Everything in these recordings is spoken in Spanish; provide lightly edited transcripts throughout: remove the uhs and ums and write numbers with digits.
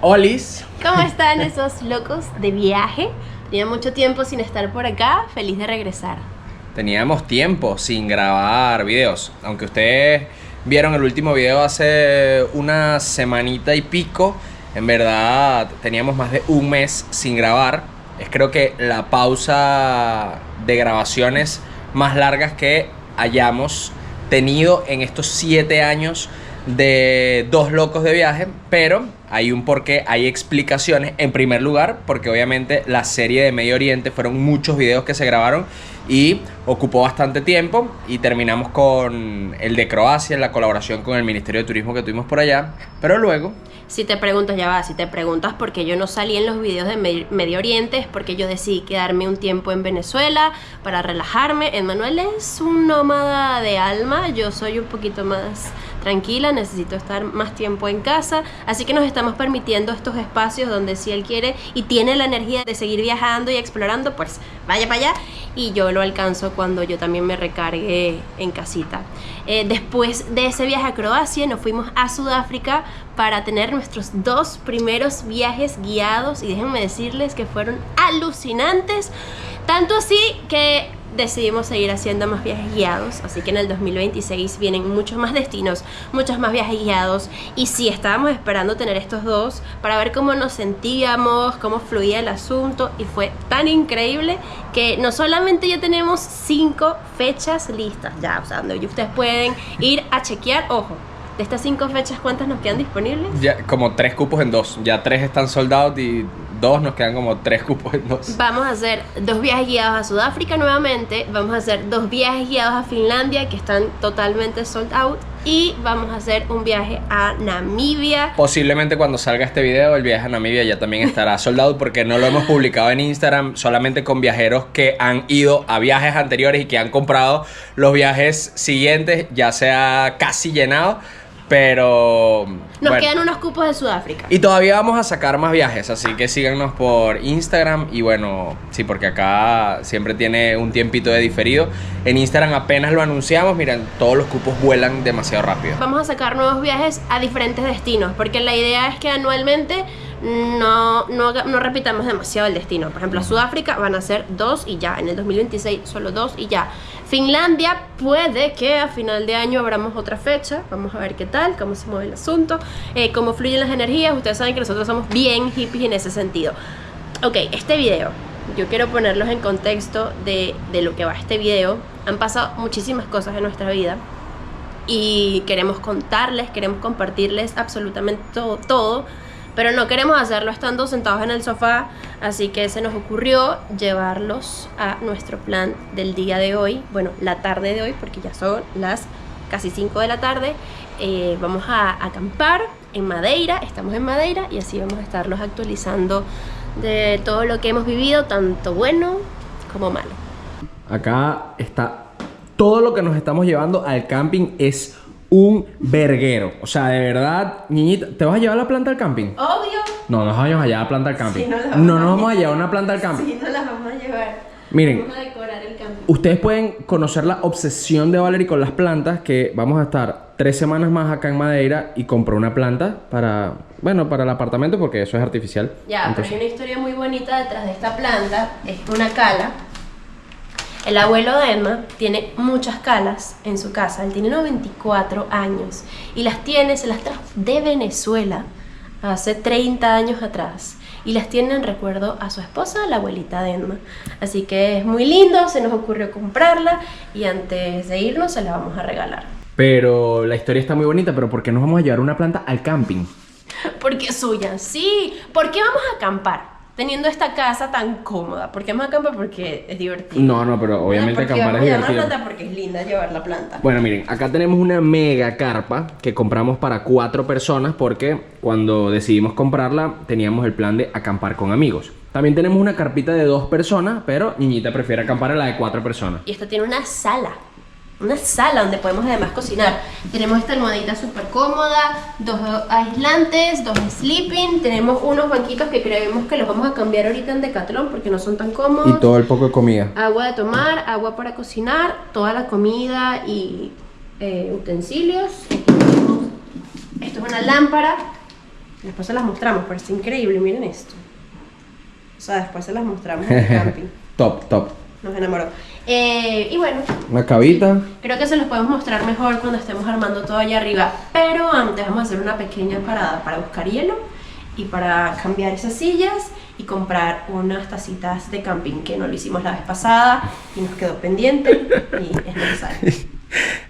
Olis. ¿Cómo están esos locos de viaje? Tenía mucho tiempo sin estar por acá, feliz de regresar. Teníamos tiempo sin grabar videos. Aunque ustedes vieron el último video hace una semanita y pico, en verdad teníamos más de un mes sin grabar. Es creo que la pausa de grabaciones más largas que hayamos tenido en estos 7 años de Dos Locos de Viaje, pero hay un porqué, hay explicaciones. En primer lugar, porque obviamente la serie de Medio Oriente fueron muchos videos que se grabaron y ocupó bastante tiempo, y terminamos con el de Croacia, la colaboración con el Ministerio de Turismo que tuvimos por allá, pero luego... Si te preguntas por qué yo no salí en los videos de Medio Oriente, es porque yo decidí quedarme un tiempo en Venezuela para relajarme. Emmanuel es un nómada de alma, yo soy un poquito más tranquila, necesito estar más tiempo en casa, así que nos estamos permitiendo estos espacios donde si él quiere y tiene la energía de seguir viajando y explorando, pues vaya para allá, y yo lo alcanzo cuando yo también me recargue en casita. Después de ese viaje a Croacia nos fuimos a Sudáfrica para tener nuestros 2 primeros viajes guiados, y déjenme decirles que fueron alucinantes, tanto así que decidimos seguir haciendo más viajes guiados. Así que en el 2026 vienen muchos más destinos, muchos más viajes guiados, y sí, estábamos esperando tener estos 2 para ver cómo nos sentíamos, cómo fluía el asunto, y fue tan increíble que no solamente ya tenemos 5 fechas listas ya, o sea, donde ustedes pueden ir a chequear. Ojo, de estas 5 fechas, ¿cuántas nos quedan disponibles? Ya como 3 cupos en 2, ya 3 están soldados y 2 nos quedan como 3 cupos en 2. Vamos a hacer 2 viajes guiados a Sudáfrica nuevamente, vamos a hacer 2 viajes guiados a Finlandia que están totalmente sold out, y vamos a hacer un viaje a Namibia. Posiblemente cuando salga este video el viaje a Namibia ya también estará sold out, porque no lo hemos publicado en Instagram, solamente con viajeros que han ido a viajes anteriores y que han comprado los viajes siguientes, ya sea casi llenado. Pero nos quedan unos cupos de Sudáfrica. Y todavía vamos a sacar más viajes, así que síganos por Instagram. Y bueno, sí, porque acá siempre tiene un tiempito de diferido. En Instagram apenas lo anunciamos, miren, todos los cupos vuelan demasiado rápido. Vamos a sacar nuevos viajes a diferentes destinos, porque la idea es que anualmente no repitamos demasiado el destino. Por ejemplo, a Sudáfrica van a ser 2 y ya. En el 2026 solo 2 y ya. Finlandia, puede que a final de año abramos otra fecha. Vamos a ver qué tal, cómo se mueve el asunto, cómo fluyen las energías. Ustedes saben que nosotros somos bien hippies en ese sentido. Ok, este video, yo quiero ponerlos en contexto de lo que va este video. Han pasado muchísimas cosas en nuestra vida y queremos contarles, queremos compartirles absolutamente todo, pero no queremos hacerlo estando sentados en el sofá, así que se nos ocurrió llevarlos a nuestro plan del día de hoy, bueno, la tarde de hoy, porque ya son las casi 5 de la tarde. Vamos a acampar en Madeira, estamos en Madeira, y así vamos a estarlos actualizando de todo lo que hemos vivido, tanto bueno como malo. Acá está todo lo que nos estamos llevando al camping, es un verguero. O sea, de verdad, niñita, ¿te vas a llevar la planta al camping? Obvio. No nos vamos a llevar la planta al camping. Sí, no nos vamos a llevar una planta al camping. Sí, no las vamos a llevar. Miren, Vamos a decorar el camping. ustedes pueden conocer la obsesión de Valerie con las plantas, que vamos a estar 3 semanas más acá en Madeira, y compró una planta para, bueno, para el apartamento, porque eso es artificial. Ya, entonces... pero hay una historia muy bonita detrás de esta planta. Es una cala. El abuelo de Emma tiene muchas calas en su casa. Él tiene 94 años y se las trajo de Venezuela hace 30 años atrás, y las tiene en recuerdo a su esposa, la abuelita de Emma. Así que es muy lindo, se nos ocurrió comprarla, y antes de irnos se la vamos a regalar. Pero la historia está muy bonita, pero ¿por qué nos vamos a llevar una planta al camping? Porque es suya, sí. ¿Por qué vamos a acampar teniendo esta casa tan cómoda? ¿Por qué vamos a acampar? Porque es divertido. No, pero obviamente acampar es divertido. Vamos a llevar la planta porque es linda llevar la planta. Bueno, miren, acá tenemos una mega carpa que compramos para 4 personas, porque cuando decidimos comprarla teníamos el plan de acampar con amigos. También tenemos una carpita de 2 personas, pero niñita prefiere acampar en la de 4 personas. Y esta tiene una sala donde podemos además cocinar. Tenemos esta almohadita súper cómoda, 2 aislantes, 2 sleeping. Tenemos unos banquitos que creemos que los vamos a cambiar ahorita en Decathlon porque no son tan cómodos. Y todo el poco de comida. Agua de tomar, agua para cocinar, toda la comida y utensilios. Esto es una lámpara Después se las mostramos, pero es increíble, miren esto. O sea, después se las mostramos en el camping. Top. Nos enamoró. Y bueno, Una cabita. creo que se los podemos mostrar mejor cuando estemos armando todo allá arriba. Pero antes vamos a hacer una pequeña parada para buscar hielo y para cambiar esas sillas y comprar unas tacitas de camping que no lo hicimos la vez pasada y nos quedó pendiente y es necesario.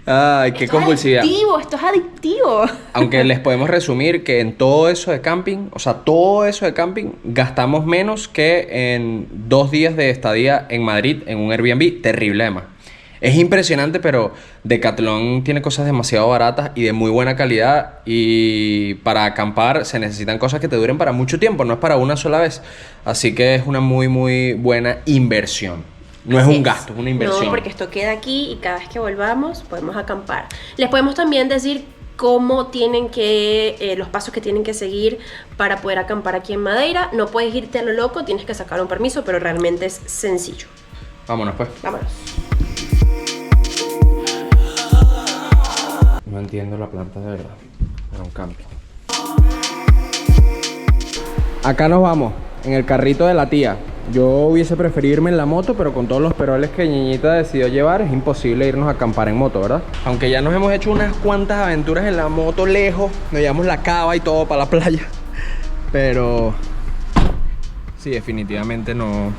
Ay, qué compulsividad. Esto es adictivo. Aunque les podemos resumir que en todo eso de camping, o sea, todo eso de camping, gastamos menos que en 2 días de estadía en Madrid en un Airbnb. Terrible además. Es impresionante, pero Decathlon tiene cosas demasiado baratas y de muy buena calidad. Y para acampar se necesitan cosas que te duren para mucho tiempo, no es para una sola vez. Así que es una muy, muy buena inversión. No es un gasto, es una inversión. No, porque esto queda aquí y cada vez que volvamos podemos acampar. Les podemos también decir cómo tienen que, los pasos que tienen que seguir para poder acampar aquí en Madeira. No puedes irte a lo loco, tienes que sacar un permiso, pero realmente es sencillo. Vámonos pues. Vámonos. No entiendo la planta de verdad. Era un camping. Acá nos vamos, en el carrito de la tía. Yo hubiese preferido irme en la moto, pero con todos los peroles que Ñeñita decidió llevar, es imposible irnos a acampar en moto, ¿verdad? Aunque ya nos hemos hecho unas cuantas aventuras en la moto lejos, nos llevamos la cava y todo para la playa. Pero sí, definitivamente no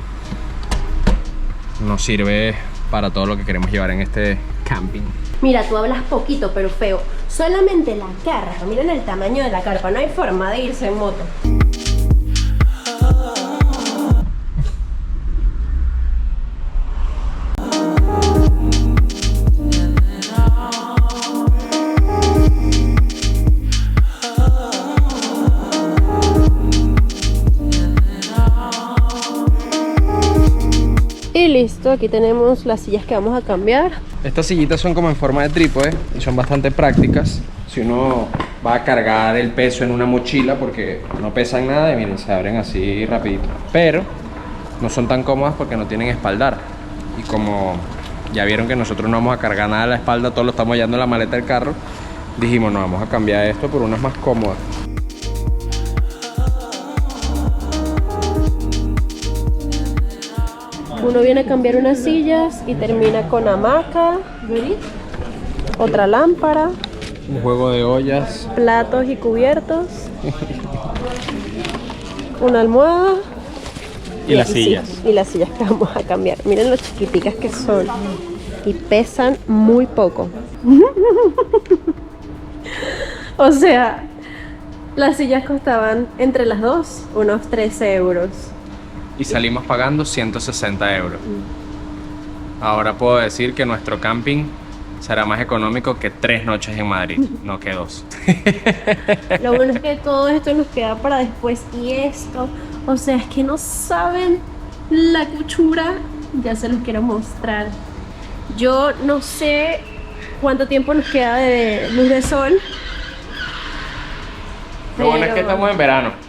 sirve para todo lo que queremos llevar en este camping. Mira, tú hablas poquito, pero feo. Solamente la carpa, miren el tamaño de la carpa, no hay forma de irse en moto. Y listo, aquí tenemos las sillas que vamos a cambiar. Estas sillitas son como en forma de trípode y son bastante prácticas si uno va a cargar el peso en una mochila, porque no pesan nada y miren, se abren así rapidito. Pero no son tan cómodas porque no tienen espaldar. Y como ya vieron que nosotros no vamos a cargar nada a la espalda, todo lo estamos llevando en la maleta del carro, dijimos, no, vamos a cambiar esto por unas más cómodas. Uno viene a cambiar unas sillas y termina con hamaca, ¿verdad? Otra lámpara, Un juego de ollas. platos y cubiertos, una almohada Y las sí, sillas. y las sillas que vamos a cambiar. Miren lo chiquiticas que son y pesan muy poco. O sea, las sillas costaban entre las dos unos 13 euros. Y salimos pagando 160 euros. Ahora puedo decir que nuestro camping será más económico que 3 noches en Madrid, no que 2. Lo bueno es que todo esto nos queda para después. Y esto, o sea, es que no saben la cuchura. Ya se los quiero mostrar. Yo no sé cuánto tiempo nos queda de luz de sol. Lo bueno es que estamos en verano.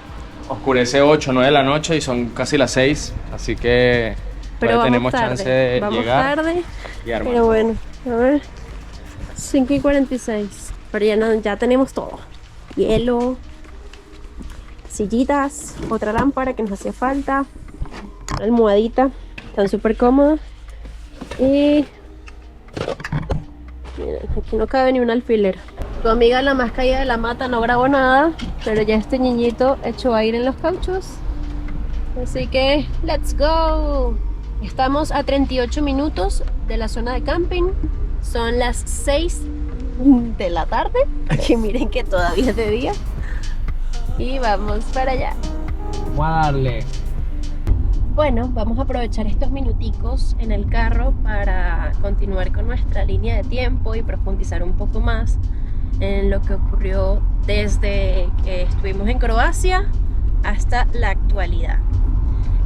Oscurece 8, 9 de la noche y son casi las 6. Así que Pero tenemos vamos chance tarde. de Vamos llegar tarde, y armar. pero bueno, a ver. 5:46. Pero ya, ya tenemos todo. Hielo, sillitas, otra lámpara que nos hacía falta, almohadita, están súper cómodas. Y miren, aquí no cabe ni un alfiler. Tu amiga la más caída de la mata no grabó nada, pero ya este niñito echó aire en los cauchos. Así que, let's go. Estamos a 38 minutos de la zona de camping. Son las 6 de la tarde. Aquí miren que todavía es de día. Y vamos para allá. Vamos a darle. Bueno, vamos a aprovechar estos minuticos en el carro para continuar con nuestra línea de tiempo y profundizar un poco más en lo que ocurrió desde que estuvimos en Croacia hasta la actualidad.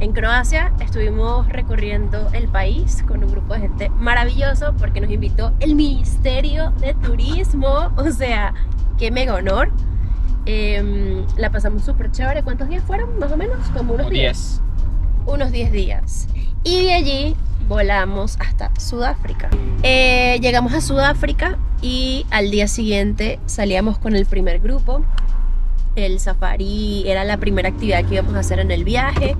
En Croacia estuvimos recorriendo el país con un grupo de gente maravilloso porque nos invitó el Ministerio de Turismo, o sea, qué mega honor. La pasamos súper chévere. ¿Cuántos días fueron? Más o menos, como unos 10. Unos 10 días. Y de allí volamos hasta Sudáfrica. Llegamos a Sudáfrica y al día siguiente salíamos con el primer grupo El safari era la primera actividad que íbamos a hacer en el viaje.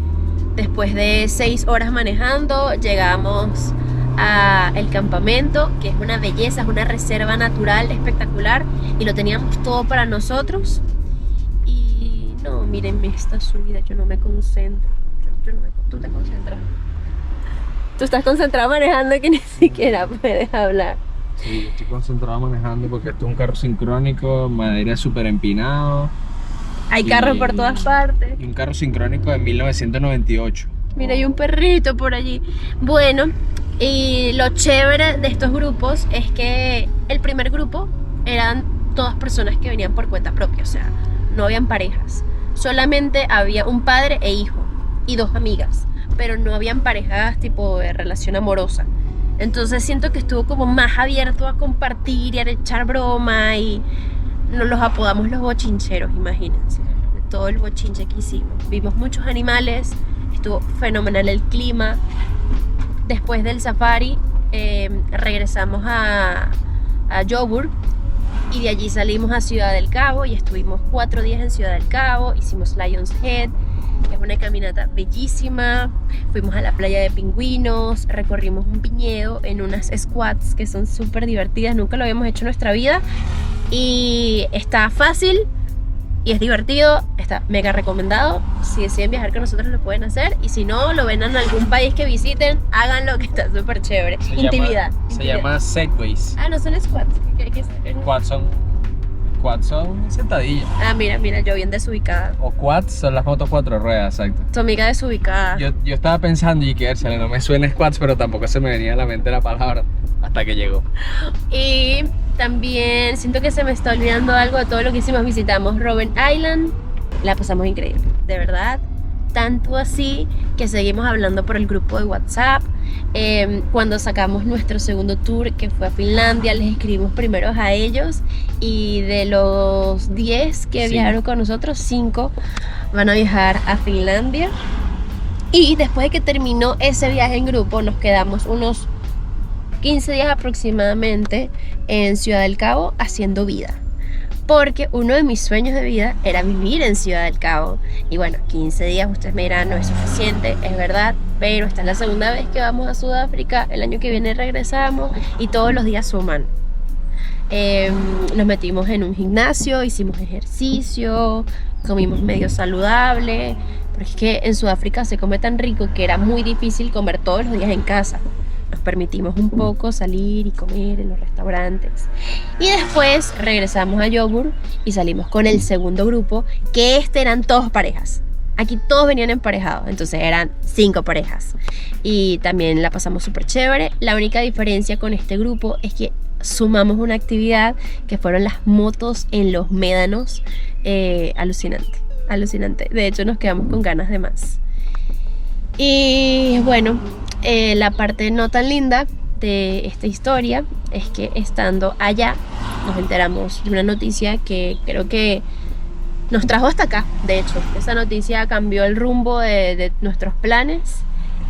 Después de 6 horas manejando, llegamos a el campamento, que es una belleza, es una reserva natural espectacular, y lo teníamos todo para nosotros. Y no, mírenme esta subida, yo no me concentro. Tú te concentras. Tú estás concentrado manejando que ni siquiera puedes hablar. Sí, yo estoy concentrado manejando porque esto es un carro sincrónico, madera súper empinado. Hay carros por todas partes. Y un carro sincrónico de 1998. Mira, hay un perrito por allí. Bueno, y lo chévere de estos grupos es que el primer grupo eran todas personas que venían por cuenta propia, o sea, no habían parejas. Solamente había un padre e hijo y 2 amigas, pero no habían parejas tipo de relación amorosa. Entonces siento que estuvo como más abierto a compartir y a echar broma, y nos los apodamos los bochincheros, imagínense, de todo el bochinche que hicimos. Vimos muchos animales, estuvo fenomenal el clima. Después del safari regresamos a Joburg, y de allí salimos a Ciudad del Cabo y estuvimos 4 días en Ciudad del Cabo. Hicimos Lion's Head, es una caminata bellísima. Fuimos a la playa de pingüinos, recorrimos un viñedo en unas squats que son súper divertidas, nunca lo habíamos hecho en nuestra vida, y está fácil y es divertido, está mega recomendado. Si deciden viajar con nosotros lo pueden hacer, y si no, lo ven en algún país que visiten, háganlo, que está súper chévere. Intimidad. Se llama Segways. Ah, no son squats. Quads son sentadillas. Ah, mira, yo bien desubicada. O quads son las motos 4 ruedas, exacto. Tu amiga desubicada. Yo estaba pensando y que no me suena squats, pero tampoco se me venía a la mente la palabra hasta que llegó. Y también siento que se me está olvidando algo de todo lo que hicimos. Visitamos Robben Island, la pasamos increíble, de verdad. Tanto así que seguimos hablando por el grupo de WhatsApp. Cuando sacamos nuestro segundo tour, que fue a Finlandia, les escribimos primero a ellos, y de los 10 que viajaron con nosotros, 5 van a viajar a Finlandia. Y después de que terminó ese viaje en grupo, nos quedamos unos 15 días aproximadamente en Ciudad del Cabo haciendo vida, porque uno de mis sueños de vida era vivir en Ciudad del Cabo. Y bueno, 15 días, ustedes me dirán, no es suficiente, es verdad, pero esta es la segunda vez que vamos a Sudáfrica. El año que viene regresamos y todos los días suman. Nos metimos en un gimnasio, hicimos ejercicio, comimos medio saludable, porque es que en Sudáfrica se come tan rico que era muy difícil comer todos los días en casa. Nos permitimos un poco salir y comer en los restaurantes. Y después regresamos a Joburg y salimos con el segundo grupo, que eran todos parejas. Aquí todos venían emparejados, entonces eran 5 parejas. Y también la pasamos súper chévere. La única diferencia con este grupo es que sumamos una actividad que fueron las motos en los médanos. Alucinante. De hecho, nos quedamos con ganas de más. Y bueno, la parte no tan linda de esta historia es que estando allá nos enteramos de una noticia que creo que nos trajo hasta acá. De hecho, esa noticia cambió el rumbo de nuestros planes,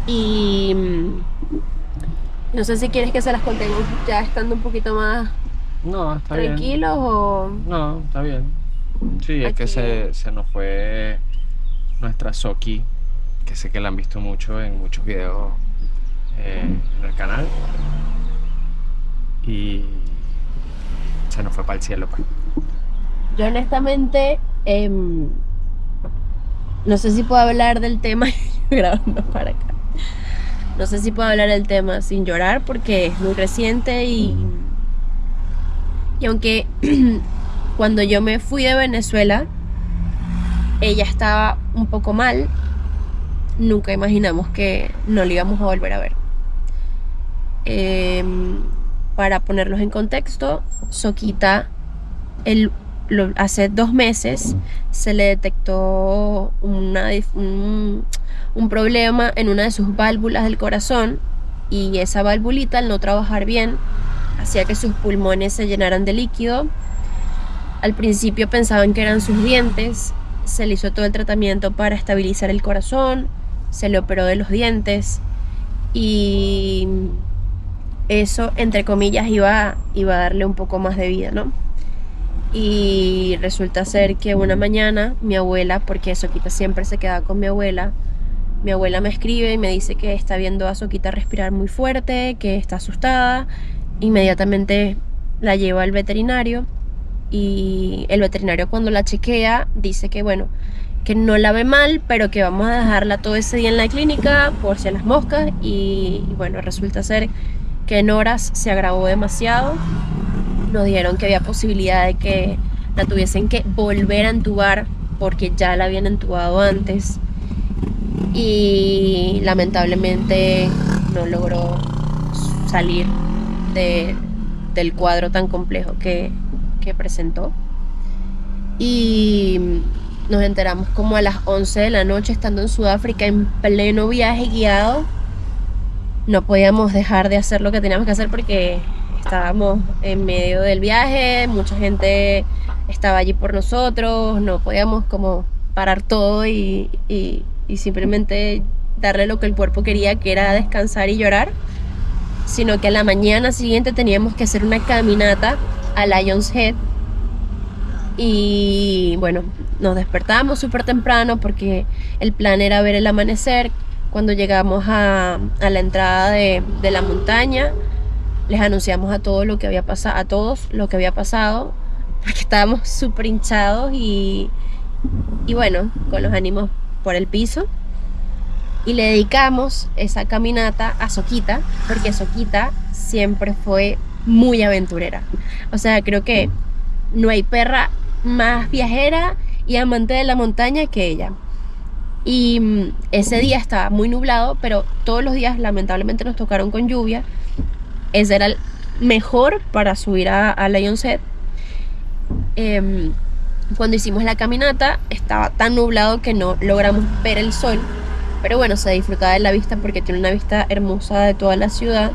y no sé si quieres que se las contemos ya estando un poquito más tranquilos o... No, está bien. Sí, es que se nos fue nuestra Soki, que sé que la han visto mucho en muchos videos en el canal, y se nos fue para el cielo, pues. Yo honestamente no sé si puedo hablar del tema grabando para acá. No sé si puedo hablar del tema sin llorar porque es muy reciente, y aunque cuando yo me fui de Venezuela ella estaba un poco mal, nunca imaginamos que no la íbamos a volver a ver. Para ponerlos en contexto, Soquita hace 2 meses se le detectó un problema en una de sus válvulas del corazón, y esa valvulita, al no trabajar bien, hacía que sus pulmones se llenaran de líquido. Al principio pensaban que eran sus dientes, se le hizo todo el tratamiento para estabilizar el corazón, se le operó de los dientes, y eso, entre comillas, iba a darle un poco más de vida, ¿no? Y resulta ser que una mañana mi abuela, porque Soquita siempre se quedaba con mi abuela me escribe y me dice que está viendo a Soquita respirar muy fuerte, que está asustada. Inmediatamente la lleva al veterinario y el veterinario, cuando la chequea, dice que bueno, que no la ve mal, pero que vamos a dejarla todo ese día en la clínica por si a las moscas. Y bueno, resulta ser que en horas se agravó demasiado. Nos dijeron que había posibilidad de que la tuviesen que volver a entubar porque ya la habían entubado antes, y lamentablemente no logró salir de, del cuadro tan complejo que presentó. Y nos enteramos como a las 11 de la noche, estando en Sudáfrica en pleno viaje guiado. No podíamos dejar de hacer lo que teníamos que hacer porque estábamos en medio del viaje, mucha gente estaba allí por nosotros, no podíamos como parar todo y simplemente darle lo que el cuerpo quería, que era descansar y llorar, sino que a la mañana siguiente teníamos que hacer una caminata a Lion's Head. Y bueno, nos despertamos súper temprano porque el plan era ver el amanecer. Cuando llegamos a la entrada de la montaña, les anunciamos a todos lo que había pasado, porque estábamos súper hinchados y bueno, con los ánimos por el piso. Y le dedicamos esa caminata a Soquita, porque Soquita siempre fue muy aventurera. O sea, creo que no hay perra más viajera y amante de la montaña que ella. Y ese día estaba muy nublado, pero todos los días lamentablemente nos tocaron con lluvia. Ese era el mejor para subir a Lion's Head. Cuando hicimos la caminata estaba tan nublado que no logramos ver el sol, pero bueno, se disfrutaba de la vista porque tiene una vista hermosa de toda la ciudad.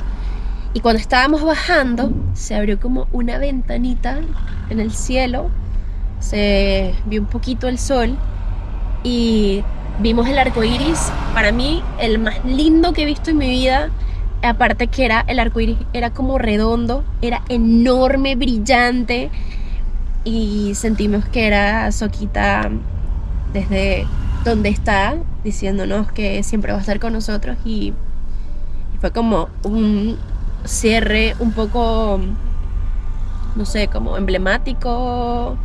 Y cuando estábamos bajando se abrió como una ventanita en el cielo, se vio un poquito el sol y vimos el arco iris. Para mí el más lindo que he visto en mi vida. Aparte que el arco iris era como redondo, era enorme, brillante, y sentimos que era Soquita desde donde está, diciéndonos que siempre va a estar con nosotros. Y fue como un cierre un poco, no sé, como emblemático,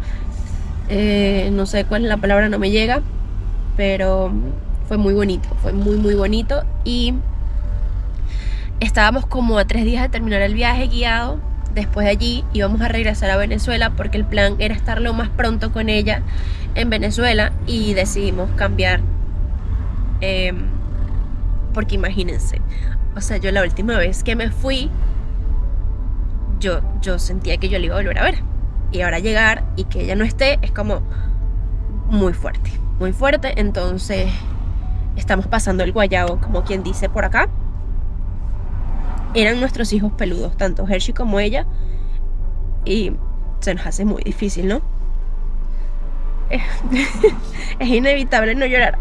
no sé cuál es la palabra, no me llega, pero fue muy bonito, fue muy muy bonito. Y estábamos como a 3 días de terminar el viaje guiado. Después de allí íbamos a regresar a Venezuela porque el plan era estar lo más pronto con ella en Venezuela, y decidimos cambiar. Porque imagínense, o sea, yo la última vez que me fui, yo sentía que yo la iba a volver a ver. Y ahora llegar y que ella no esté es como muy fuerte, muy fuerte. Entonces estamos pasando el guayabo, como quien dice por acá. Eran nuestros hijos peludos, tanto Hershey como ella, y se nos hace muy difícil, ¿no? Es inevitable no llorar.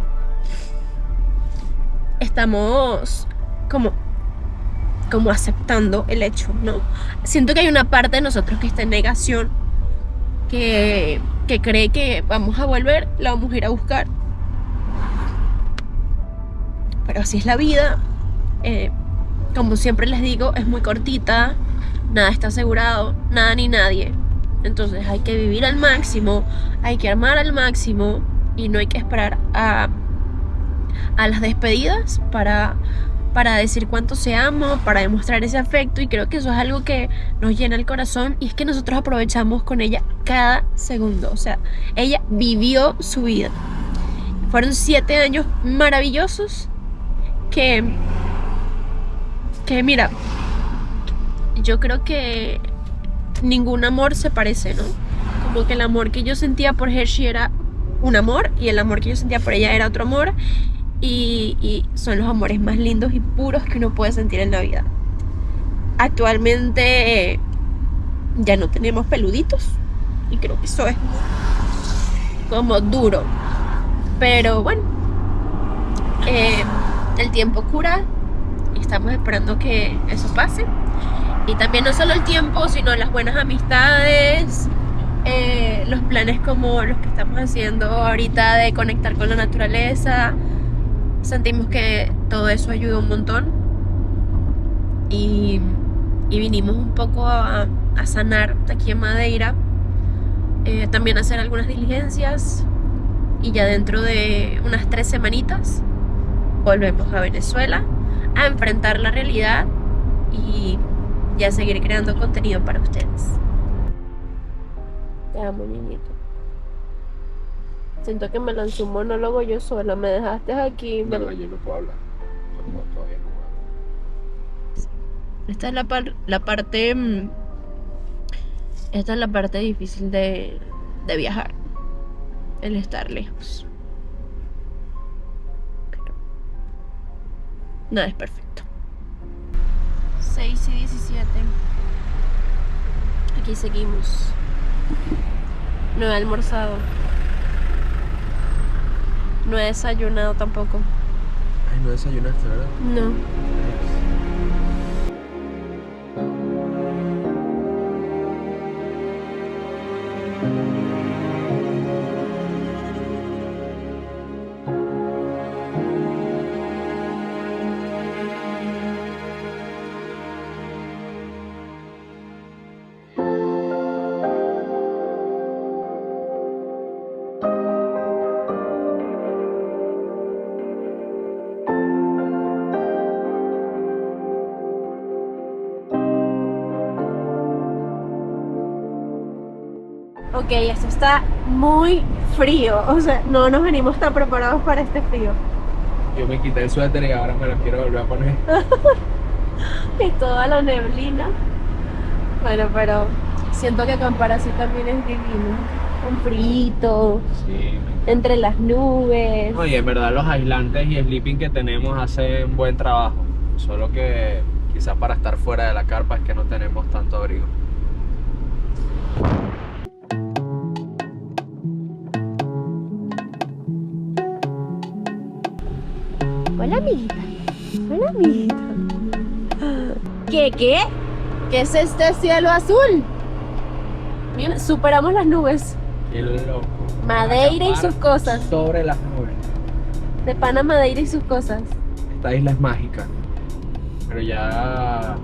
Estamos como aceptando el hecho, ¿no? Siento que hay una parte de nosotros que está en negación, que cree que vamos a volver, la vamos a ir a buscar. Pero así es la vida. Como siempre les digo, es muy cortita, nada está asegurado, nada ni nadie. Entonces hay que vivir al máximo, hay que amar al máximo, y no hay que esperar a las despedidas para decir cuánto se ama, para demostrar ese afecto. Y creo que eso es algo que nos llena el corazón, y es que nosotros aprovechamos con ella cada segundo. O sea, ella vivió su vida. Fueron 7 años maravillosos que mira, yo creo que ningún amor se parece, ¿no? Como que el amor que yo sentía por Hershey era un amor, y el amor que yo sentía por ella era otro amor, y son los amores más lindos y puros que uno puede sentir en la vida. Actualmente ya no tenemos peluditos, y creo que eso es como duro, pero bueno, el tiempo cura. Estamos esperando que eso pase. Y también no solo el tiempo, sino las buenas amistades, los planes como los que estamos haciendo ahorita de conectar con la naturaleza. Sentimos que todo eso ayuda un montón y vinimos un poco a sanar aquí en Madeira, también a hacer algunas diligencias y ya dentro de unas 3 semanitas volvemos a Venezuela a enfrentar la realidad y a seguir creando contenido para ustedes. Te amo, niñito. Siento que me lancé un monólogo yo sola, me dejaste aquí. No, yo no puedo hablar. No, todavía no puedo. Esta es la parte. Esta es la parte difícil de viajar. El estar lejos. Pero nada es perfecto. 6:17. Aquí seguimos. No he almorzado. No he desayunado tampoco. Ay, no desayunaste, ¿verdad? No. Ok, esto está muy frío. O sea, no nos venimos tan preparados para este frío. Yo me quité el suéter y ahora me lo quiero volver a poner. Y toda la neblina. Bueno, pero siento que acampar así también es divino. Con frío, Sí. entre las nubes. Oye, en verdad los aislantes y sleeping que tenemos hacen buen trabajo. Solo que quizás para estar fuera de la carpa es que no tenemos tanto abrigo. Hola, amiguita. Hola, amiguita. ¿Qué? ¿Qué es este cielo azul? Miren, superamos las nubes. Qué loco. Madeira y sus cosas. Sobre las nubes. De pana Madeira y sus cosas. Esta isla es mágica. Pero ya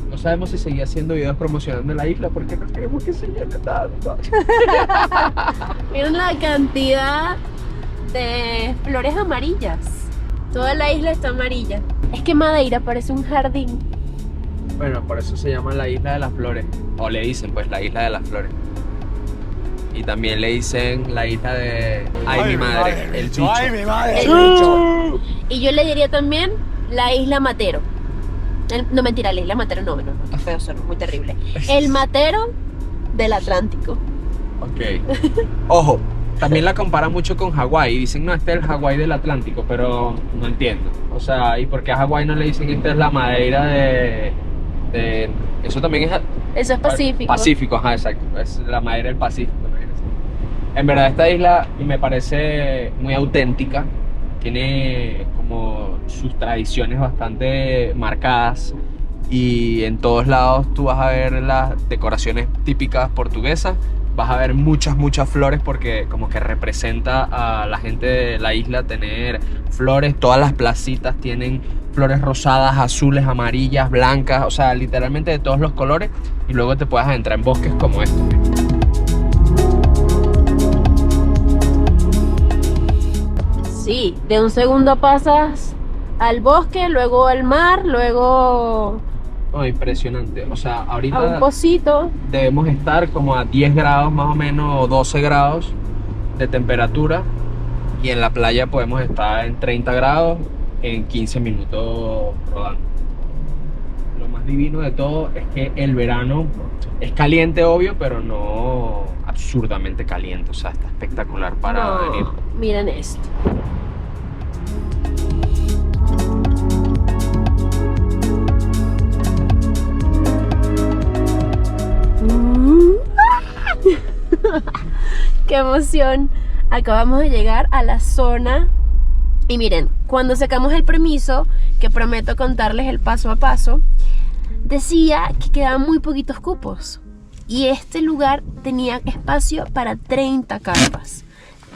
no sabemos si seguir haciendo videos promocionando la isla porque no queremos que se llene tanto. Miren la cantidad de flores amarillas. Toda la isla está amarilla. Es que Madeira parece un jardín. Bueno, por eso se llama la isla de las flores. O le dicen pues la isla de las flores. Y también le dicen la isla de... Ay, mi madre, el bicho. Ay, mi madre. El bicho. Y yo le diría también la isla Matero. No, mentira, la isla Matero no, qué feo suena, muy terrible. El Matero del Atlántico. Ok. Ojo, también la comparan mucho con Hawái. Dicen, no, este es el Hawái del Atlántico, pero no entiendo. O sea, ¿y por qué a Hawái no le dicen esta es la Madeira de... Eso también es... Eso es Pacífico. Pacífico, ajá, exacto. Es la Madeira del Pacífico. Imagínense. En verdad esta isla me parece muy auténtica. Tiene como sus tradiciones bastante marcadas. Y en todos lados tú vas a ver las decoraciones típicas portuguesas. Vas a ver muchas flores porque como que representa a la gente de la isla tener flores. Todas las placitas tienen flores rosadas, azules, amarillas, blancas, o sea, literalmente de todos los colores. Y luego te puedes adentrar en bosques como este. Sí, de un segundo pasas al bosque, luego al mar, luego No, impresionante. O sea, a un ahorita pocito. debemos estar como a 10 grados más o menos o 12 grados de temperatura. Y en la playa podemos estar en 30 grados en 15 minutos rodando. Lo más divino de todo es que el verano es caliente, obvio, pero no absurdamente caliente. O sea, está espectacular para No, venir. miren esto. ¡Qué emoción! Acabamos de llegar a la zona. Y miren, cuando sacamos el permiso, que prometo contarles el paso a paso, decía que quedaban muy poquitos cupos. y este lugar tenía espacio para 30 carpas.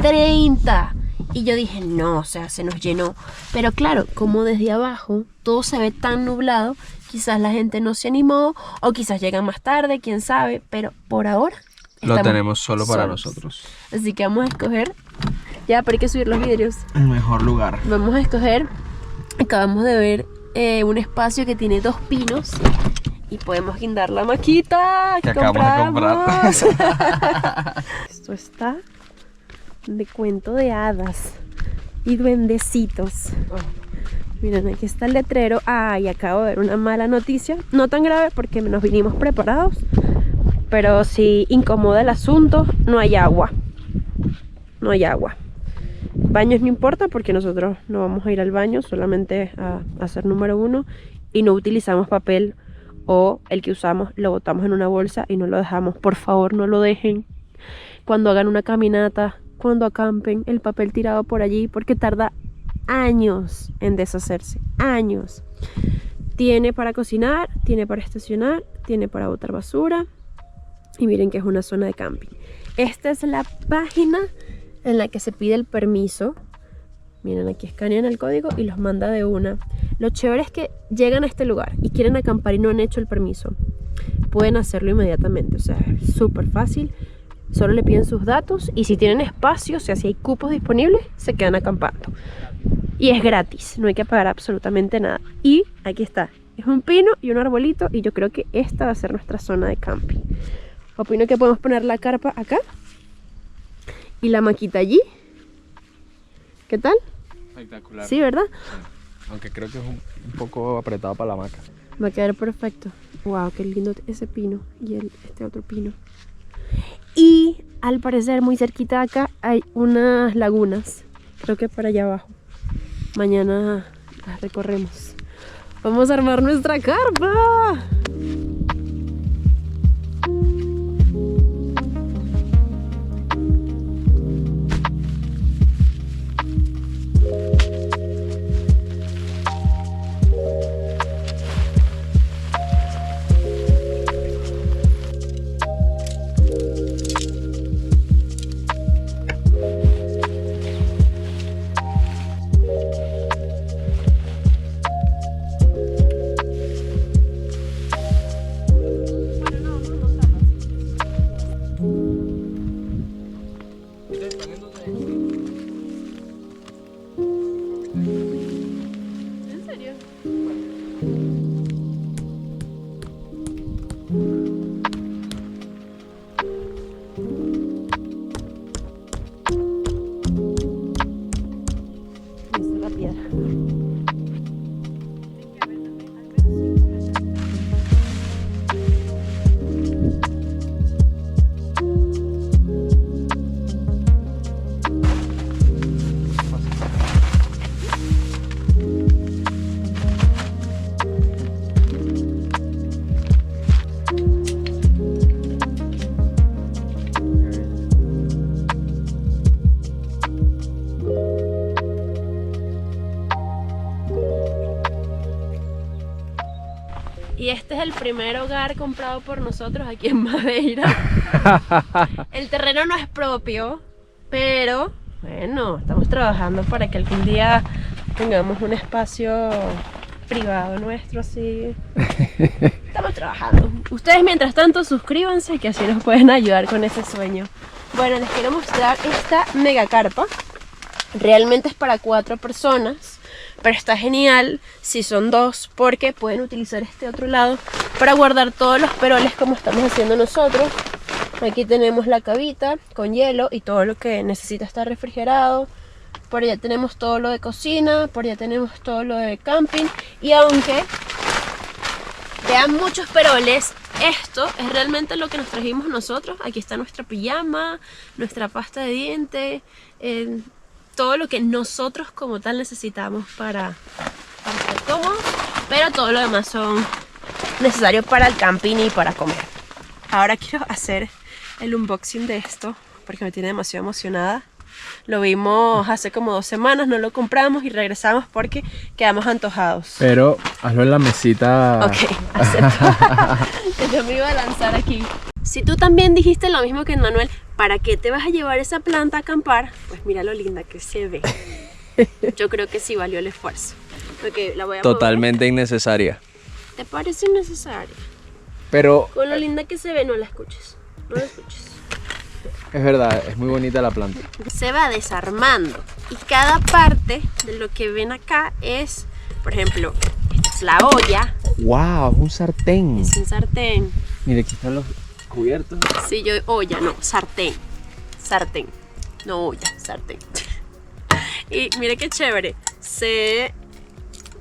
30. Y yo dije, no, o sea, se nos llenó. Pero claro, como desde abajo todo se ve tan nublado, quizás la gente no se animó o quizás llegan más tarde, quién sabe. Pero por ahora lo tenemos solo para nosotros. Así que vamos a escoger, ya, pero hay que subir los vidrios. El mejor lugar. Vamos a escoger, acabamos de ver un espacio que tiene 2 pinos y podemos guindar la maquita que acabamos de comprar. Esto está de cuento de hadas y duendecitos. Miren, aquí está el letrero. Y acabo de ver una mala noticia, no tan grave porque nos vinimos preparados, pero sí incomoda el asunto. No hay agua. No hay agua. Baños no importa porque nosotros no vamos a ir al baño, solamente a hacer número 1, y no utilizamos papel, o el que usamos lo botamos en una bolsa y no lo dejamos. Por favor, no lo dejen cuando hagan una caminata, cuando acampen, el papel tirado por allí, porque tarda años en deshacerse, años. Tiene para cocinar, tiene para estacionar, tiene para botar basura, y miren que es una zona de camping. Esta es la página en la que se pide el permiso. Miren, aquí escanean el código y los manda de una. Lo chévere es que llegan a este lugar y quieren acampar y no han hecho el permiso, pueden hacerlo inmediatamente, o sea, es súper fácil. Solo le piden sus datos y si tienen espacio, o sea, si hay cupos disponibles, se quedan acampando. Y es gratis, no hay que pagar absolutamente nada. Y aquí está, es un pino y un arbolito, y yo creo que esta va a ser nuestra zona de camping. Opino que podemos poner la carpa acá y la maquita allí. ¿Qué tal? Espectacular. Sí, ¿verdad? Sí. Aunque creo que es un poco apretado para la hamaca. Va a quedar perfecto. Wow, qué lindo ese pino y este otro pino. Y al parecer muy cerquita de acá hay unas lagunas, creo que para allá abajo. Mañana las recorremos. Vamos a armar nuestra carpa. Y este es el primer hogar comprado por nosotros aquí en Madeira. El terreno no es propio, pero bueno, estamos trabajando para que algún día tengamos un espacio privado nuestro, así. Estamos trabajando. Ustedes mientras tanto suscríbanse, que así nos pueden ayudar con ese sueño. Bueno, les quiero mostrar esta mega carpa. Realmente es para 4 personas, pero está genial si son 2, porque pueden utilizar este otro lado para guardar todos los peroles como estamos haciendo nosotros. Aquí tenemos la cavita con hielo y todo lo que necesita estar refrigerado. Por allá tenemos todo lo de cocina, por allá tenemos todo lo de camping. Y aunque vean muchos peroles, esto es realmente lo que nos trajimos nosotros. Aquí está nuestra pijama, nuestra pasta de diente, todo lo que nosotros como tal necesitamos para estar cómodos, pero todo lo demás son necesarios para el camping y para comer. Ahora quiero hacer el unboxing de esto porque me tiene demasiado emocionada. Lo vimos hace como 2 semanas, no lo compramos y regresamos porque quedamos antojados. Pero hazlo en la mesita. Ok, acepto. Yo me iba a lanzar aquí. Si tú también dijiste lo mismo que Manuel, ¿para qué te vas a llevar esa planta a acampar? Pues mira lo linda que se ve. Yo creo que sí valió el esfuerzo. Okay, la voy a Totalmente innecesaria. ¿Te parece innecesaria? Pero Con lo linda que se ve, no la escuches. No la escuches. es verdad, es muy bonita la planta. Se va desarmando. Y cada parte de lo que ven acá es, por ejemplo, esta es la olla. ¡Wow! Es un sartén. Es un sartén. Mira, aquí están los cubiertos. Sí, yo olla, no, sartén. Sartén. No olla, sartén. Y mire qué chévere.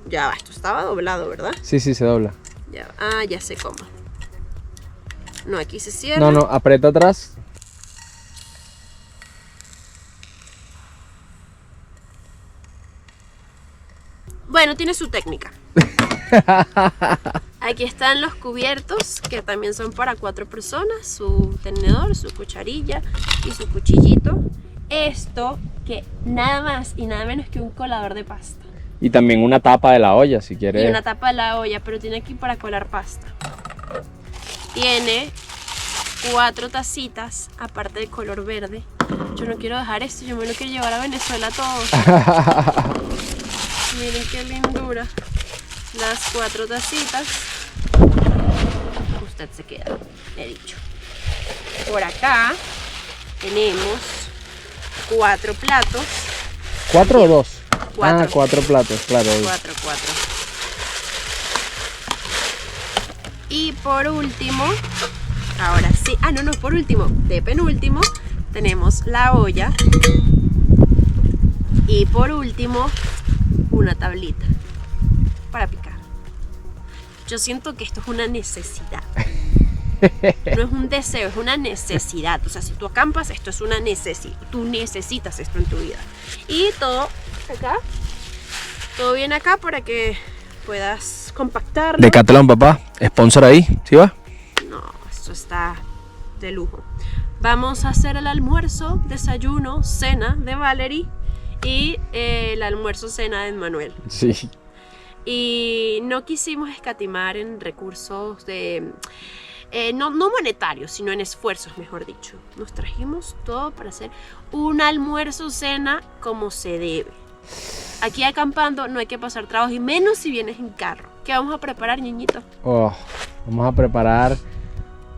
Ya va, esto estaba doblado, ¿verdad? Sí, se dobla. Ya va. Ah, ya sé cómo. No, aquí se cierra. No, aprieta atrás. Bueno, tiene su técnica. Aquí están los cubiertos, que también son para 4 personas. Su tenedor, su cucharilla y su cuchillito. Esto que nada más y nada menos que un colador de pasta. Y también una tapa de la olla, si quieres. Y una tapa de la olla, pero tiene aquí para colar pasta. Tiene 4 tacitas, aparte de color verde. Yo no quiero dejar esto, yo me lo quiero llevar a Venezuela todo. Miren qué lindura. Las 4 tacitas. Usted se queda, he dicho. Por acá tenemos 4 platos. ¿4 o 2? 4. Ah, 4 platos, claro. 4. Y por último, ahora sí, no, por último, de penúltimo, tenemos la olla. Y por último, una tablita para picar. Yo siento que esto es una necesidad. No es un deseo, es una necesidad. O sea, si tú acampas, esto es una necesidad. Tú necesitas esto en tu vida. Y todo acá, todo viene acá para que puedas compactarlo. Decathlon, papá. Sponsor ahí, ¿sí va? No, esto está de lujo. Vamos a hacer el almuerzo, desayuno, cena de Valerie y el almuerzo, cena de Manuel. Sí. Y no quisimos escatimar en recursos de... no monetarios, sino en esfuerzos, mejor dicho. Nos trajimos todo para hacer un almuerzo, cena como se debe. Aquí acampando no hay que pasar trabajo, y menos si vienes en carro. ¿Qué vamos a preparar, niñito? Vamos a preparar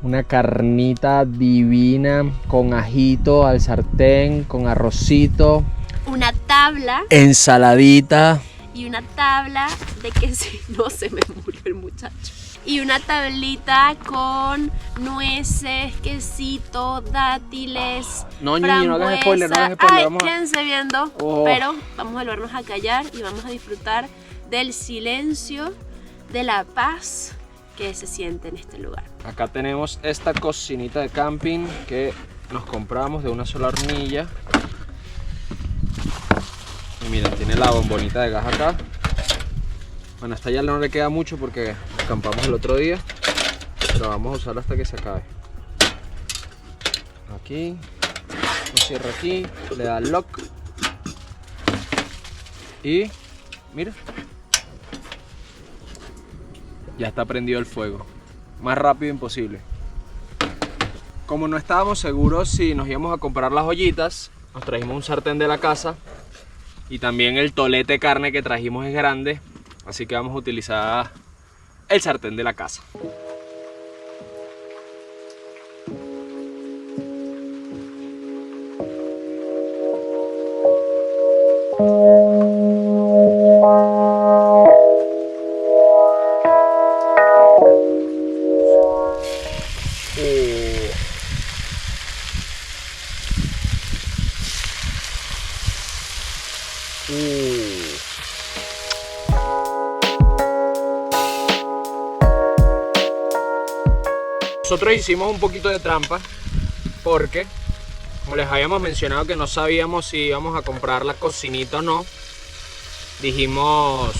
una carnita divina con ajito al sartén, con arrocito. Una tabla. Ensaladita. Y una tabla de que si no se me murió el muchacho. Y una tablita con nueces, quesito, dátiles, no hagas spoiler, quédense viendo. Pero vamos a volvernos a callar y vamos a disfrutar del silencio, de la paz que se siente en este lugar. Acá tenemos esta cocinita de camping que nos compramos de una sola hornilla. Y miren, tiene la bombonita de gas acá. Bueno, hasta ya no le queda mucho porque acampamos el otro día, pero vamos a usarla hasta que se acabe. Aquí, lo cierra aquí, le da lock y mira, ya está prendido el fuego. Más rápido imposible. Como no estábamos seguros si nos íbamos a comprar las ollitas, nos trajimos un sartén de la casa y también el tolete de carne que trajimos es grande. Así que vamos a utilizar el sartén de la casa. Nosotros hicimos un poquito de trampa porque, como les habíamos mencionado que no sabíamos si íbamos a comprar la cocinita o no, dijimos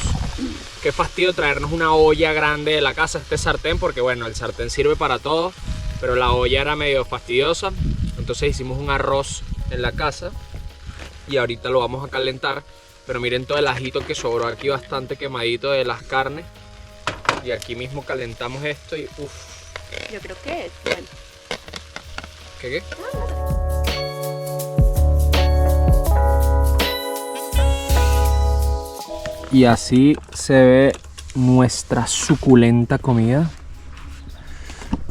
qué fastidio traernos una olla grande de la casa, este sartén, porque bueno, el sartén sirve para todo, pero la olla era medio fastidiosa. Entonces hicimos un arroz en la casa y ahorita lo vamos a calentar. Pero miren todo el ajito que sobró aquí, bastante quemadito de las carnes. Y aquí mismo calentamos esto y uff. Yo creo que, bueno. ¿Qué? Y así se ve nuestra suculenta comida.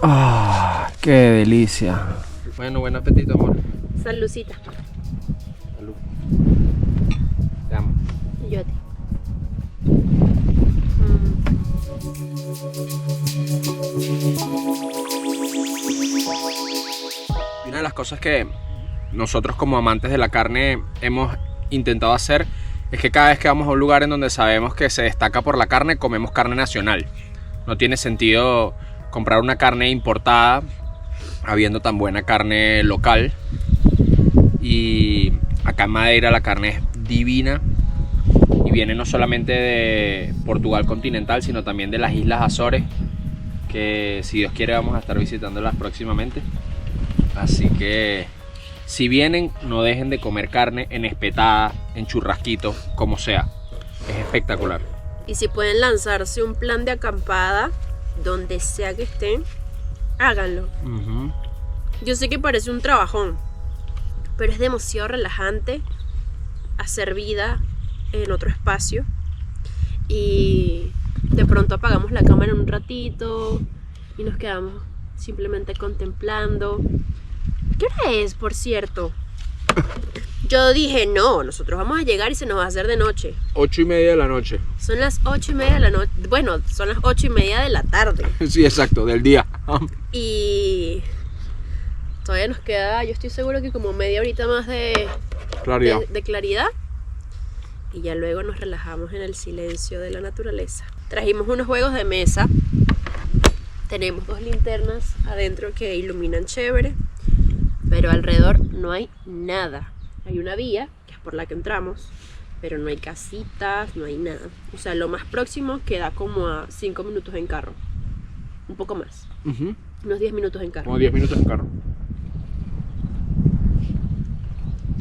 ¡Ah! ¡Qué delicia! Bueno, buen apetito, amor. Saludcita. Salud. Te amo. Yo a ti. Y una de las cosas que nosotros como amantes de la carne hemos intentado hacer es que cada vez que vamos a un lugar en donde sabemos que se destaca por la carne, comemos carne nacional. No tiene sentido comprar una carne importada habiendo tan buena carne local. Y acá en Madeira la carne es divina y viene no solamente de Portugal continental, sino también de las Islas Azores, que si Dios quiere vamos a estar visitándolas próximamente. Así que si vienen, no dejen de comer carne en espetada, en churrasquito, como sea. Es espectacular. Y si pueden lanzarse un plan de acampada, donde sea que estén, háganlo. Yo sé que parece un trabajón, pero es demasiado relajante hacer vida en otro espacio. Y de pronto apagamos la cámara un ratito y nos quedamos simplemente contemplando. ¿Qué hora es, por cierto? Yo dije, no, nosotros vamos a llegar y se nos va a hacer de noche. 8:30 de la noche. Son las 8:30 de la noche. Bueno, son las 8:30 de la tarde. Sí, exacto, del día. Y todavía nos queda, yo estoy seguro que como media horita más de Claridad. de claridad. Y ya luego nos relajamos en el silencio de la naturaleza. Trajimos unos juegos de mesa. Tenemos 2 linternas adentro que iluminan chévere. Pero alrededor no hay nada. Hay una vía, que es por la que entramos, pero no hay casitas, no hay nada. O sea, lo más próximo queda como a 5 minutos en carro. Un poco más. Unos 10 minutos en carro. Como 10 minutos en carro.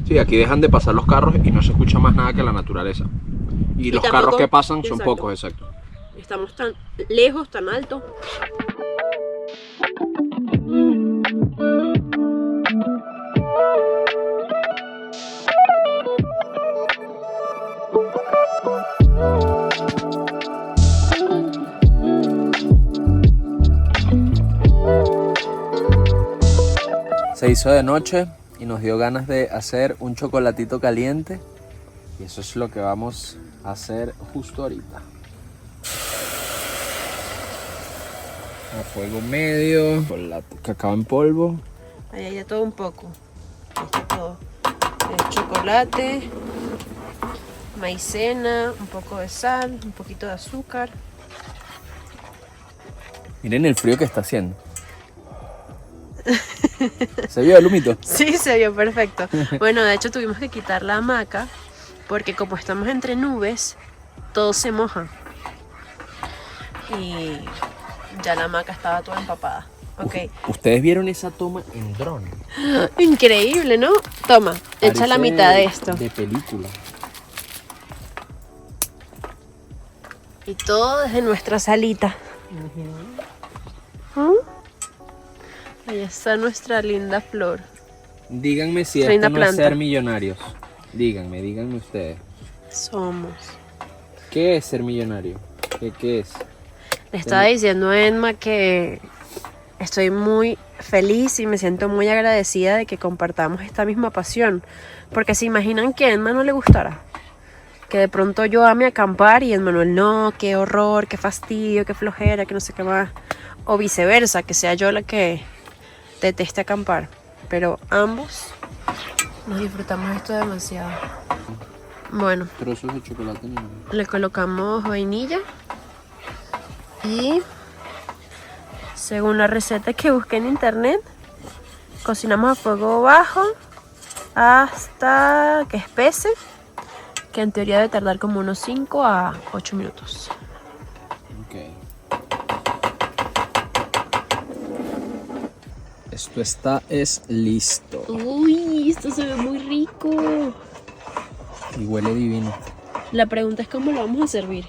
Sí, aquí dejan de pasar los carros y no se escucha más nada que la naturaleza. Y los tampoco, carros que pasan son exacto, pocos, exacto. Estamos tan lejos, tan alto. 'Se hizo de noche y nos dio ganas de hacer un chocolatito caliente. Y eso es lo que vamos a hacer justo ahorita. A fuego medio, chocolate, cacao en polvo. Ahí hay de todo un poco. Ahí está todo. Chocolate, maicena, un poco de sal, un poquito de azúcar. Miren el frío que está haciendo. ¿Se vio el humito? Sí, se vio perfecto. Bueno, de hecho tuvimos que quitar la hamaca porque como estamos entre nubes, todo se moja. Y ya la hamaca estaba toda empapada. Ok. Ustedes vieron esa toma en dron. Increíble, ¿no? Toma, echa la mitad de esto. De película. Y todo desde nuestra salita. Ahí está nuestra linda flor. Díganme si Reina esto no es planta. ser millonarios. Díganme ustedes. Somos. ¿Qué es ser millonario? ¿Qué es? Le estaba diciendo a Emma que estoy muy feliz y me siento muy agradecida de que compartamos esta misma pasión. Porque se imaginan que a Emma no le gustara. Que de pronto yo ame acampar y Emmanuel no, qué horror, qué fastidio, qué flojera, que no sé qué más. O viceversa, que sea yo la que deteste acampar. Pero ambos nos disfrutamos esto demasiado. Bueno, Trozos de chocolate. le colocamos vainilla. Y según la receta que busqué en internet, cocinamos a fuego bajo hasta que espese, que en teoría debe tardar como unos 5 a 8 minutos. Ok. Esto es listo. Uy, esto se ve muy rico. Y huele divino. La pregunta es cómo lo vamos a servir.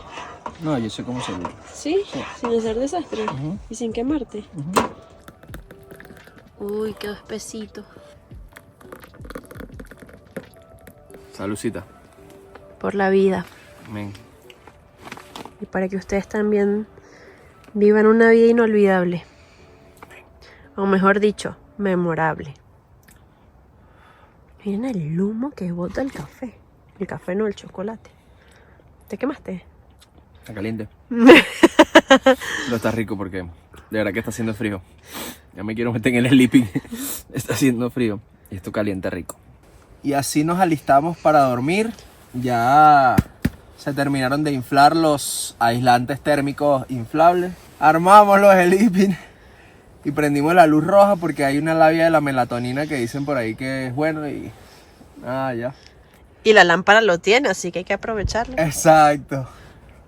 No, yo sé cómo servirlo. ¿Sí? Sí. Sin hacer desastre. Ujú. Y sin quemarte. Ujú. Uy, quedó espesito. Salucita. Por la vida. Amén. Y para que ustedes también vivan una vida inolvidable. O mejor dicho, memorable. Miren el humo que bota el café. El café no, el chocolate. ¿Te quemaste? Está caliente. Pero está rico porque de verdad que está haciendo frío. Ya me quiero meter en el sleeping. Está haciendo frío. Y esto caliente rico. Y así nos alistamos para dormir. Ya se terminaron de inflar los aislantes térmicos inflables. Armamos los sleeping y prendimos la luz roja porque hay una labia de la melatonina que dicen por ahí que es bueno y nada, ya. Y la lámpara lo tiene, así que hay que aprovecharlo. Exacto.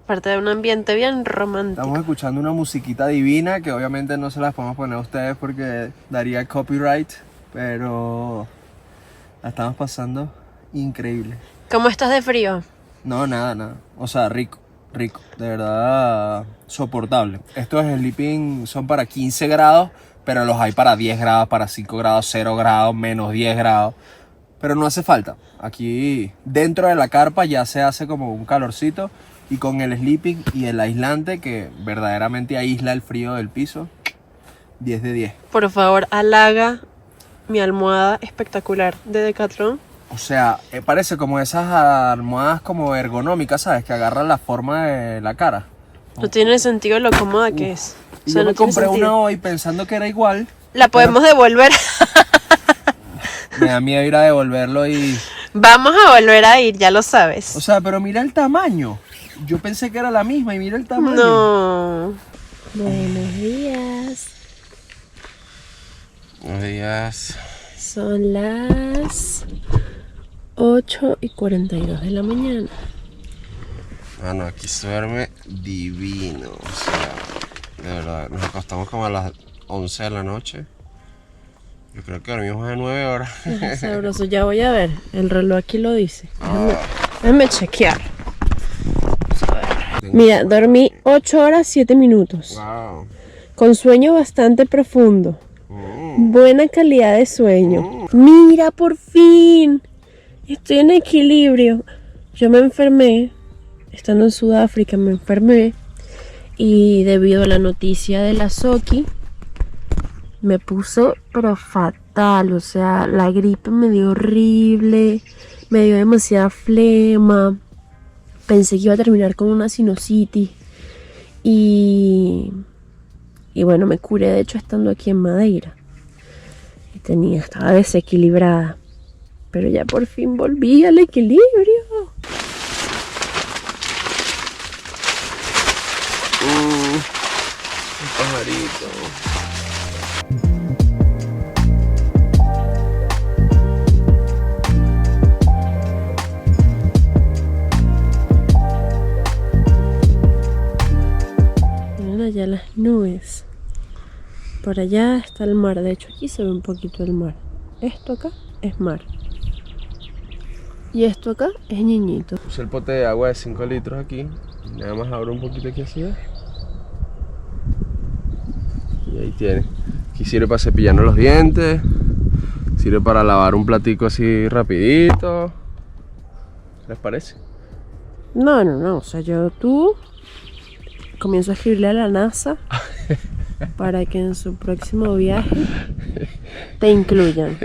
Parte de un ambiente bien romántico. Estamos escuchando una musiquita divina que obviamente no se las podemos poner a ustedes porque daría copyright, pero la estamos pasando increíble. ¿Cómo estás de frío? No, nada. O sea, rico. De verdad, soportable. Estos sleeping son para 15 grados, pero los hay para 10 grados, para 5 grados, 0 grados, menos 10 grados. Pero no hace falta. Aquí dentro de la carpa ya se hace como un calorcito. Y con el sleeping y el aislante que verdaderamente aísla el frío del piso, 10 de 10. Por favor, halaga mi almohada espectacular de Decathlon. O sea, parece como esas almohadas como ergonómicas, ¿sabes? Que agarran la forma de la cara. No tiene sentido lo cómoda que es. Y O sea, yo no me tiene compré sentido. una hoy pensando que era igual. La podemos devolver. Me da miedo ir a devolverlo y... Vamos a volver a ir, ya lo sabes. O sea, pero mira el tamaño. Yo pensé que era la misma y mira el tamaño. No. Buenos días. Buenos días. Son las 8:42 de la mañana. Bueno, aquí se duerme divino. O sea, de verdad, nos acostamos como a las 11 de la noche. Yo creo que dormimos más de 9 horas. Es sabroso, ya voy a ver. El reloj aquí lo dice. Déjame chequear. Mira, dormí 8 horas 7 minutos. Wow. Con sueño bastante profundo. Buena calidad de sueño. Mira, por fin. Estoy en equilibrio. Yo me enfermé. Estando en Sudáfrica me enfermé. Y debido a la noticia de la Soki, me puso pero fatal. O sea, la gripe me dio horrible. Me dio demasiada flema. Pensé que iba a terminar con una sinusitis. Y bueno, me curé de hecho estando aquí en Madeira. Estaba desequilibrada. Pero ya por fin volví al equilibrio. Un pajarito. Miren allá las nubes. Por allá está el mar. De hecho aquí se ve un poquito el mar. Esto acá es mar. Y esto acá es Ñiñito. Puse el pote de agua de 5 litros aquí. Nada más abro un poquito aquí así. Y ahí tiene. Aquí sirve para cepillarnos los dientes. Sirve para lavar un platico así rapidito. ¿Qué les parece? No. O sea, tú comienzo a escribirle a la NASA para que en su próximo viaje te incluyan.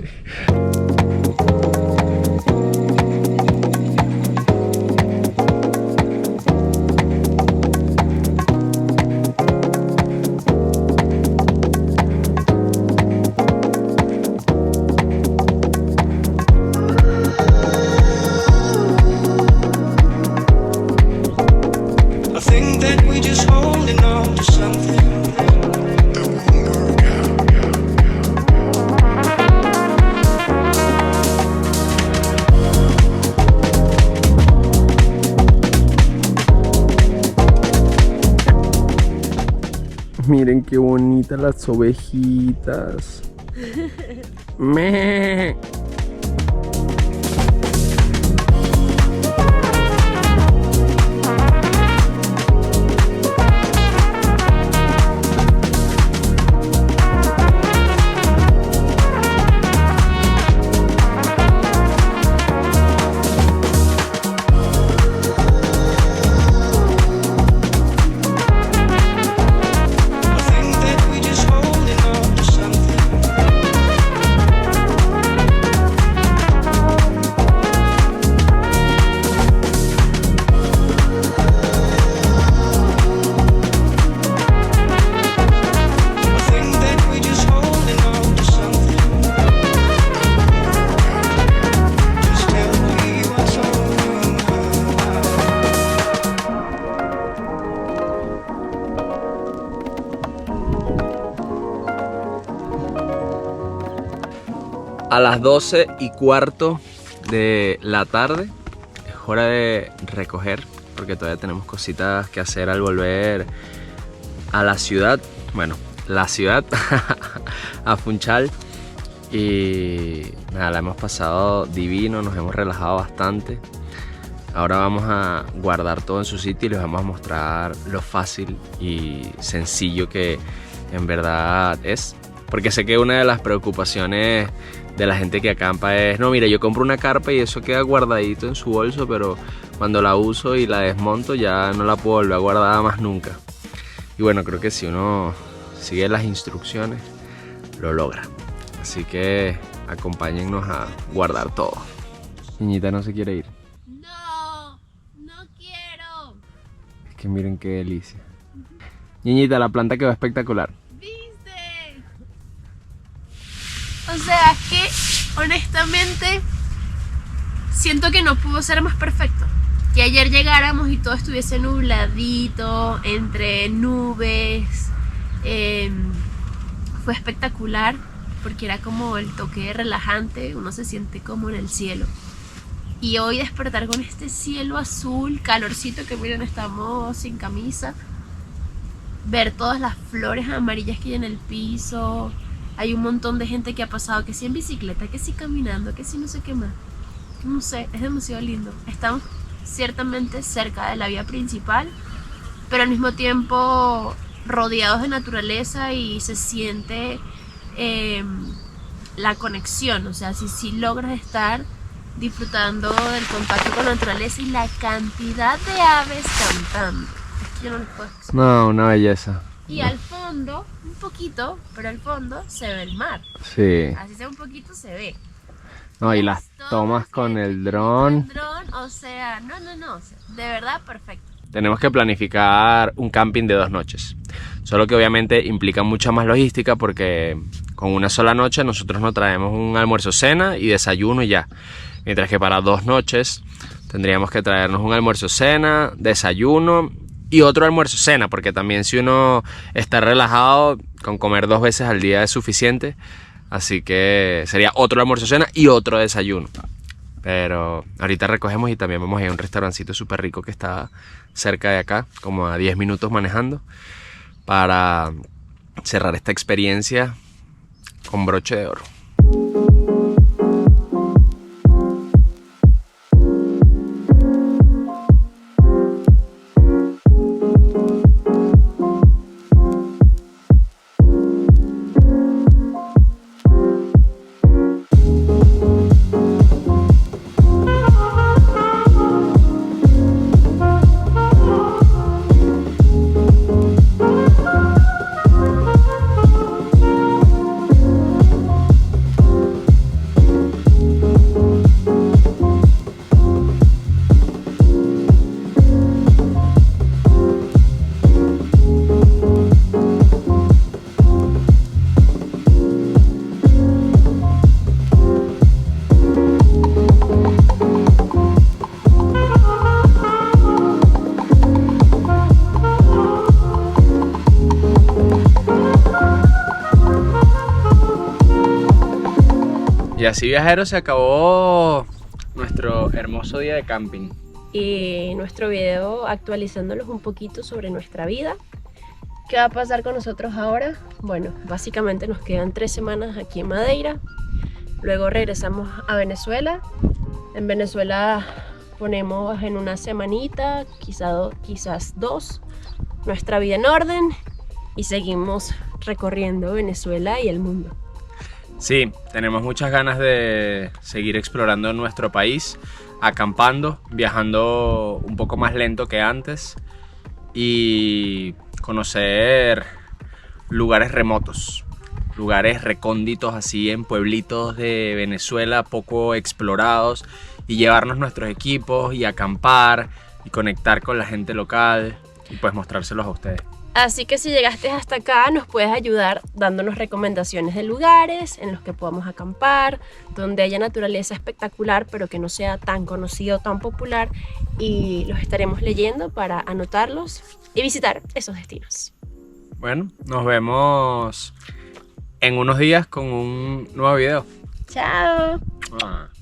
Miren qué bonitas las ovejitas. ¡Meh! A las 12:15 de la tarde es hora de recoger, porque todavía tenemos cositas que hacer al volver a la ciudad. Bueno, la ciudad, a Funchal. Y nada, la hemos pasado divino, nos hemos relajado bastante. Ahora vamos a guardar todo en su sitio y les vamos a mostrar lo fácil y sencillo que en verdad es. Porque sé que una de las preocupaciones de la gente que acampa es: no, mira, yo compro una carpa y eso queda guardadito en su bolso, pero cuando la uso y la desmonto ya no la puedo volver a guardar más nunca. Y bueno, creo que si uno sigue las instrucciones, lo logra. Así que acompáñennos a guardar todo. Niñita no se quiere ir. No, no quiero. Es que miren qué delicia. Niñita, la planta quedó espectacular. ¿Viste? O sea, es que honestamente siento que no pudo ser más perfecto. Que ayer llegáramos y todo estuviese nubladito, entre nubes. Fue espectacular porque era como el toque relajante, uno se siente como en el cielo. Y hoy despertar con este cielo azul, calorcito, que miren, estamos sin camisa. Ver todas las flores amarillas que hay en el piso. Hay un montón de gente que ha pasado, que sí en bicicleta, que sí caminando, que sí no sé qué más. No sé, es demasiado lindo. Estamos ciertamente cerca de la vía principal, pero al mismo tiempo rodeados de naturaleza y se siente la conexión. O sea, si logras estar disfrutando del contacto con la naturaleza y la cantidad de aves cantando. Es que yo no les puedo explicar. No, una belleza. Y al fondo, un poquito, pero al fondo se ve el mar. Sí. Así sea un poquito se ve. No, y las tomas con el dron. O sea, no, de verdad perfecto. Tenemos que planificar un camping de 2 noches. Solo que obviamente implica mucha más logística, porque con una sola noche nosotros nos traemos un almuerzo, cena y desayuno y ya. Mientras que para 2 noches tendríamos que traernos un almuerzo, cena, desayuno y otro almuerzo, cena, porque también si uno está relajado, con comer 2 veces al día es suficiente. Así que sería otro almuerzo, cena y otro desayuno. Pero ahorita recogemos y también vamos a ir a un restaurancito súper rico que está cerca de acá, como a 10 minutos manejando, para cerrar esta experiencia con broche de oro. Y así, viajeros, se acabó nuestro hermoso día de camping. Y nuestro video actualizándolos un poquito sobre nuestra vida. ¿Qué va a pasar con nosotros ahora? Bueno, básicamente nos quedan 3 semanas aquí en Madeira. Luego regresamos a Venezuela. En Venezuela ponemos en una semanita, quizás 2, nuestra vida en orden. Y seguimos recorriendo Venezuela y el mundo. Sí, tenemos muchas ganas de seguir explorando nuestro país, acampando, viajando un poco más lento que antes y conocer lugares remotos, lugares recónditos así en pueblitos de Venezuela poco explorados, y llevarnos nuestros equipos y acampar y conectar con la gente local y pues mostrárselos a ustedes. Así que si llegaste hasta acá, nos puedes ayudar dándonos recomendaciones de lugares en los que podamos acampar, donde haya naturaleza espectacular, pero que no sea tan conocido, tan popular, y los estaremos leyendo para anotarlos y visitar esos destinos. Bueno, nos vemos en unos días con un nuevo video. Chao. Ah.